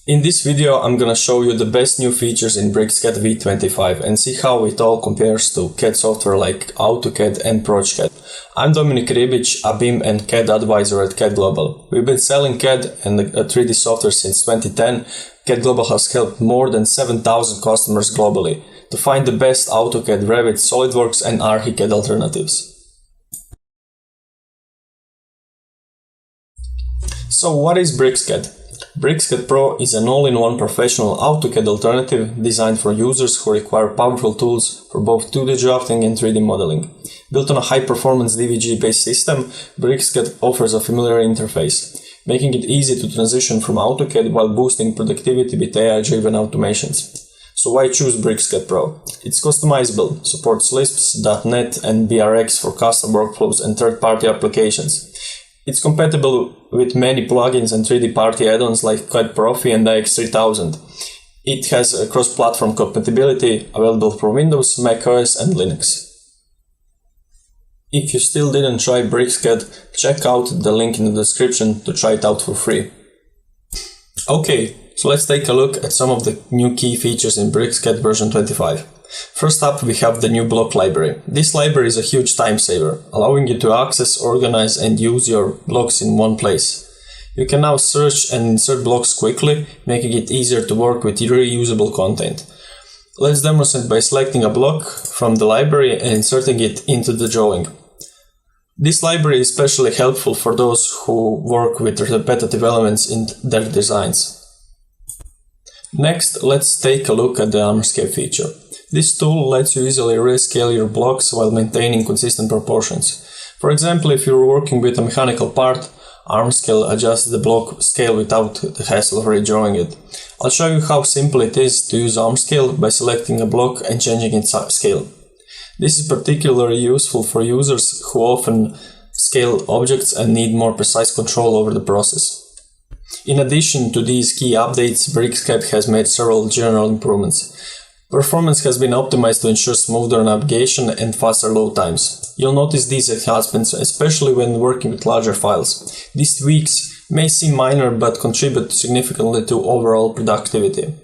In this video, I'm gonna show you the best new features in BricsCAD V25 and see how it all compares to CAD software like AutoCAD and progeCAD. I'm Dominic Ribic, a BIM and CAD advisor at CADglobal. We've been selling CAD and 3D software since 2010. CADglobal has helped more than 7,000 customers globally to find the best AutoCAD, Revit, SolidWorks and ArchiCAD alternatives. So what is BricsCAD? BricsCAD Pro is an all-in-one professional AutoCAD alternative designed for users who require powerful tools for both 2D drafting and 3D modeling. Built on a high-performance DWG-based system, BricsCAD offers a familiar interface, making it easy to transition from AutoCAD while boosting productivity with AI-driven automations. So why choose BricsCAD Pro? It's customizable, supports Lisp, .NET and BRX for custom workflows and third-party applications. It's compatible with many plugins and 3D party add-ons like CAD Profi and iX3000. It has a cross-platform compatibility available for Windows, macOS and Linux. If you still didn't try BricsCAD, check out the link in the description to try it out for free. Okay, so let's take a look at some of the new key features in BricsCAD version 25. First up, we have the new block library. This library is a huge time saver, allowing you to access, organize and use your blocks in one place. You can now search and insert blocks quickly, making it easier to work with reusable content. Let's demonstrate by selecting a block from the library and inserting it into the drawing. This library is especially helpful for those who work with repetitive elements in their designs. Next, let's take a look at the ArmScale feature. This tool lets you easily rescale your blocks while maintaining consistent proportions. For example, if you're working with a mechanical part, ArmScale adjusts the block scale without the hassle of redrawing it. I'll show you how simple it is to use ArmScale by selecting a block and changing its scale. This is particularly useful for users who often scale objects and need more precise control over the process. In addition to these key updates, BricsCAD has made several general improvements. Performance has been optimized to ensure smoother navigation and faster load times. You'll notice these enhancements, especially when working with larger files. These tweaks may seem minor but contribute significantly to overall productivity.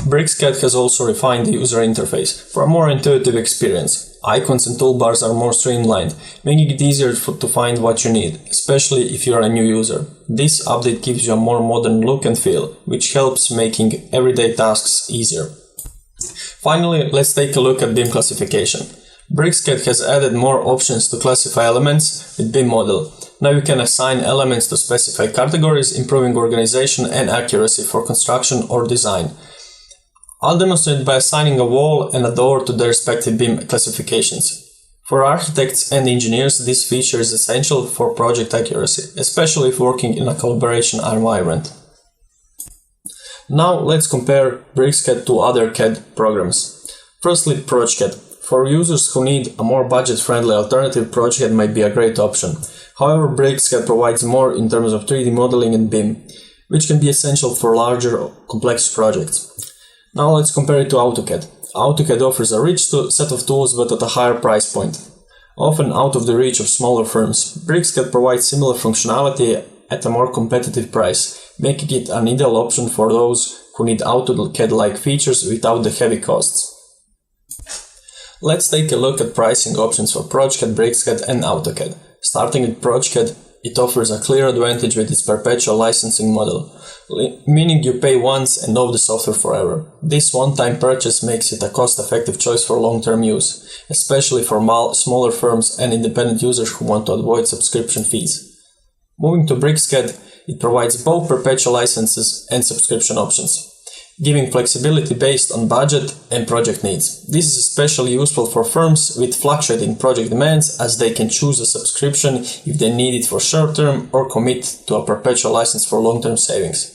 BricsCAD has also refined the user interface for a more intuitive experience. Icons and toolbars are more streamlined, making it easier to find what you need, especially if you're a new user. This update gives you a more modern look and feel, which helps making everyday tasks easier. Finally, let's take a look at BIM classification. BricsCAD has added more options to classify elements with BIM model. Now you can assign elements to specified categories, improving organization and accuracy for construction or design. I'll demonstrate by assigning a wall and a door to their respective BIM classifications. For architects and engineers, this feature is essential for project accuracy, especially if working in a collaboration environment. Now let's compare BricsCAD to other CAD programs. Firstly, progeCAD. For users who need a more budget-friendly alternative, progeCAD might be a great option. However, BricsCAD provides more in terms of 3D modeling and BIM, which can be essential for larger, complex projects. Now let's compare it to AutoCAD. AutoCAD offers a rich set of tools but at a higher price point, often out of the reach of smaller firms. BricsCAD provides similar functionality at a more competitive price, making it an ideal option for those who need AutoCAD-like features without the heavy costs. Let's take a look at pricing options for progeCAD, BricsCAD and AutoCAD. Starting with progeCAD, it offers a clear advantage with its perpetual licensing model, meaning you pay once and own the software forever. This one-time purchase makes it a cost-effective choice for long-term use, especially for smaller firms and independent users who want to avoid subscription fees. Moving to BricsCAD, it provides both perpetual licenses and subscription options, giving flexibility based on budget and project needs. This is especially useful for firms with fluctuating project demands, as they can choose a subscription if they need it for short-term or commit to a perpetual license for long-term savings.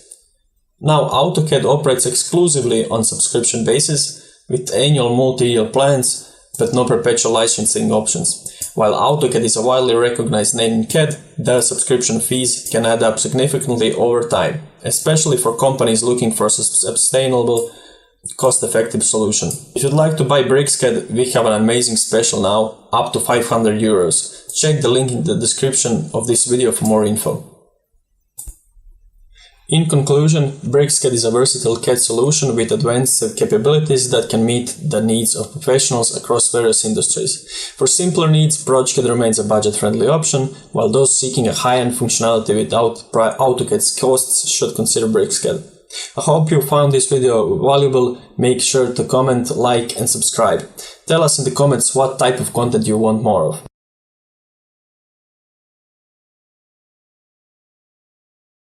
Now, AutoCAD operates exclusively on subscription basis with annual multi-year plans but no perpetual licensing options. While AutoCAD is a widely recognized name in CAD, their subscription fees can add up significantly over time, especially for companies looking for a sustainable, cost-effective solution. If you'd like to buy BricsCAD, we have an amazing special now, up to €500. Check the link in the description of this video for more info. In conclusion, BricsCAD is a versatile CAD solution with advanced capabilities that can meet the needs of professionals across various industries. For simpler needs, progeCAD remains a budget-friendly option, while those seeking a high-end functionality without AutoCAD's costs should consider BricsCAD. I hope you found this video valuable. Make sure to comment, like and subscribe. Tell us in the comments what type of content you want more of.